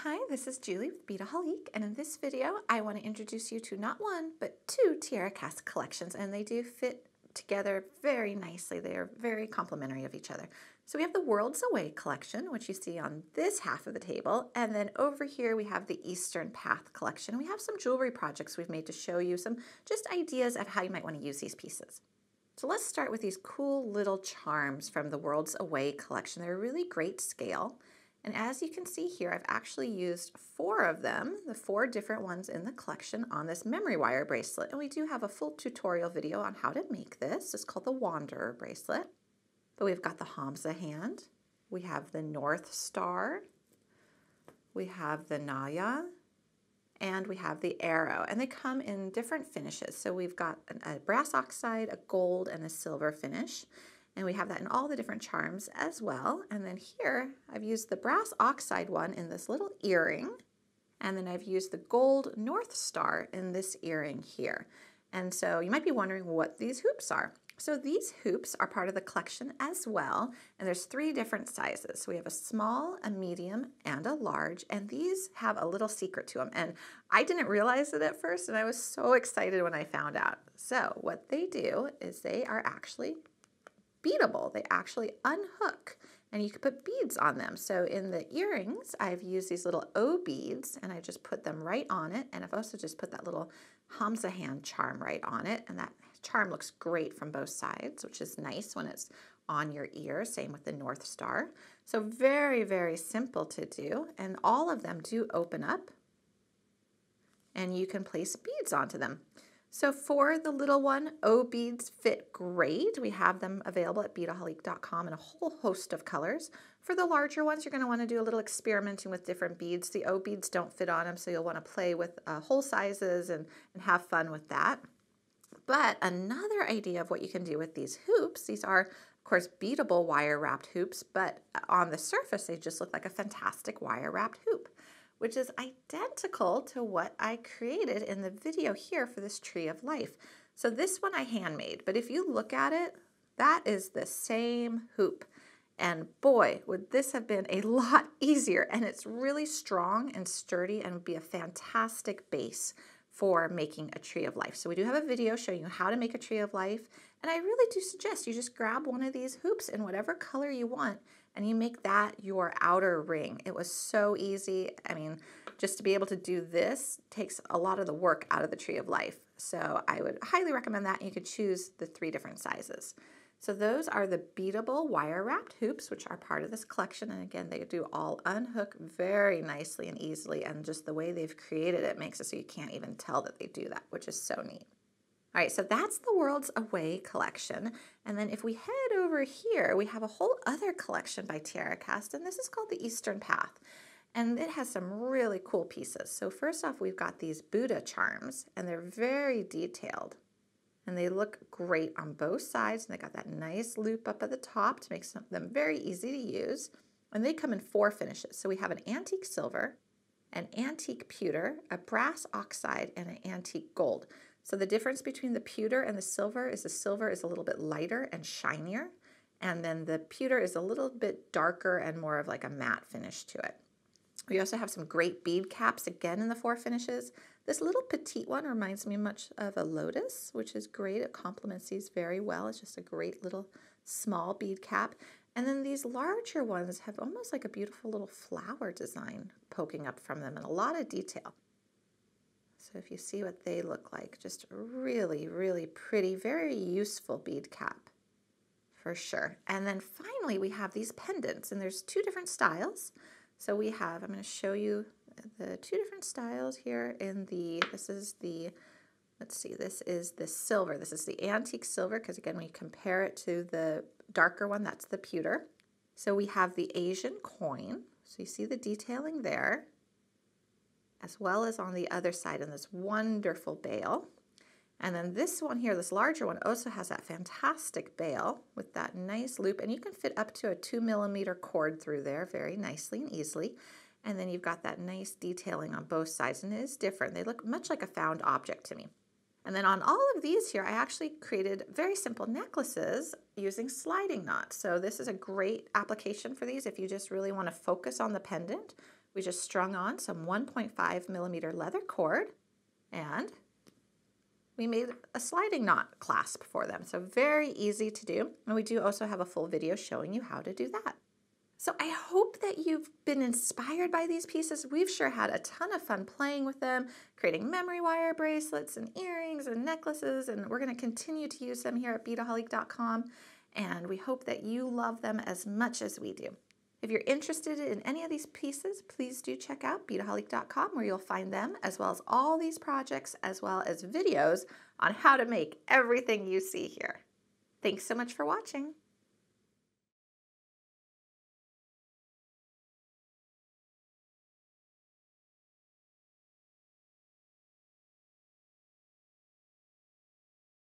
Hi, this is Julie with Beadaholique, and in this video I want to introduce you to not one but two TierraCast collections, and they do fit together very nicely. They are very complementary of each other. So we have the Worlds Away collection, which you see on this half of the table, and then over here we have the Eastern Path collection. We have some jewelry projects we've made to show you some just ideas of how you might want to use these pieces. So let's start with these cool little charms from the Worlds Away collection. They're a really great scale. And as you can see here, I've actually used 4 of them, the 4 different ones in the collection, on this memory wire bracelet. And we do have a full tutorial video on how to make this. It's called the Wanderer bracelet. But we've got the Hamsa hand, we have the North Star, we have the Naya, and we have the arrow. And they come in different finishes. So we've got a brass oxide, a gold, and a silver finish. And we have that in all the different charms as well. And then here, I've used the brass oxide one in this little earring. And then I've used the gold North Star in this earring here. And so you might be wondering what these hoops are. So these hoops are part of the collection as well. And there's 3 different sizes. So we have a small, a medium, and a large. And these have a little secret to them. And I didn't realize it at first, and I was so excited when I found out. So what they do is they are actually beadable. They actually unhook and you can put beads on them. So in the earrings, I've used these little O beads and I just put them right on it. And I've also just put that little Hamsa hand charm right on it. And that charm looks great from both sides, which is nice when it's on your ear. Same with the North Star. So very, very simple to do. And all of them do open up and you can place beads onto them. So for the little one, O beads fit great. We have them available at Beadaholique.com in a whole host of colors. For the larger ones, you're going to want to do a little experimenting with different beads. The O beads don't fit on them, so you'll want to play with whole sizes and have fun with that. But another idea of what you can do with these hoops, these are, of course, beadable wire-wrapped hoops, but on the surface, they just look like a fantastic wire-wrapped hoop, which is identical to what I created in the video here for this Tree of Life. So this one I handmade, but if you look at it, that is the same hoop. And boy, would this have been a lot easier. And it's really strong and sturdy and would be a fantastic base for making a Tree of Life. So we do have a video showing you how to make a Tree of Life. And I really do suggest you just grab one of these hoops in whatever color you want and you make that your outer ring. It was so easy. I mean, just to be able to do this takes a lot of the work out of the Tree of Life. So I would highly recommend that. You could choose the 3 different sizes. So those are the beadable wire-wrapped hoops, which are part of this collection. And again, they do all unhook very nicely and easily. And just the way they've created it makes it so you can't even tell that they do that, which is so neat. All right, so that's the Worlds Away collection. And then if we head over here, we have a whole other collection by TierraCast, and this is called the Eastern Path. And it has some really cool pieces. So first off, we've got these Buddha charms, and they're very detailed. And they look great on both sides, and they got that nice loop up at the top to make them very easy to use. And they come in 4 finishes. So we have an antique silver, an antique pewter, a brass oxide, and an antique gold. So the difference between the pewter and the silver is a little bit lighter and shinier, and then the pewter is a little bit darker and more of like a matte finish to it. We also have some great bead caps again in the 4 finishes. This little petite one reminds me much of a lotus, which is great. It complements these very well. It's just a great little small bead cap. And then these larger ones have almost like a beautiful little flower design poking up from them and a lot of detail. So if you see what they look like, just really, really pretty, very useful bead cap for sure. And then finally we have these pendants, and there's 2 different styles. So we have, I'm going to show you the 2 different styles here in the, this is the silver. This is the antique silver, because again, when you compare it to the darker one, that's the pewter. So we have the Asian coin. So you see the detailing there, as well as on the other side in this wonderful bail. And then this one here, this larger one, also has that fantastic bail with that nice loop, and you can fit up to a 2mm cord through there very nicely and easily. And then you've got that nice detailing on both sides, and it is different. They look much like a found object to me. And then on all of these here, I actually created very simple necklaces using sliding knots. So this is a great application for these if you just really want to focus on the pendant We just strung on some 1.5 millimeter leather cord, and we made a sliding knot clasp for them. So very easy to do. And we do also have a full video showing you how to do that. So I hope that you've been inspired by these pieces. We've sure had a ton of fun playing with them, creating memory wire bracelets and earrings and necklaces, and we're going to continue to use them here at Beadaholique.com, and we hope that you love them as much as we do. If you're interested in any of these pieces, please do check out Beadaholique.com, where you'll find them, as well as all these projects, as well as videos on how to make everything you see here. Thanks so much for watching.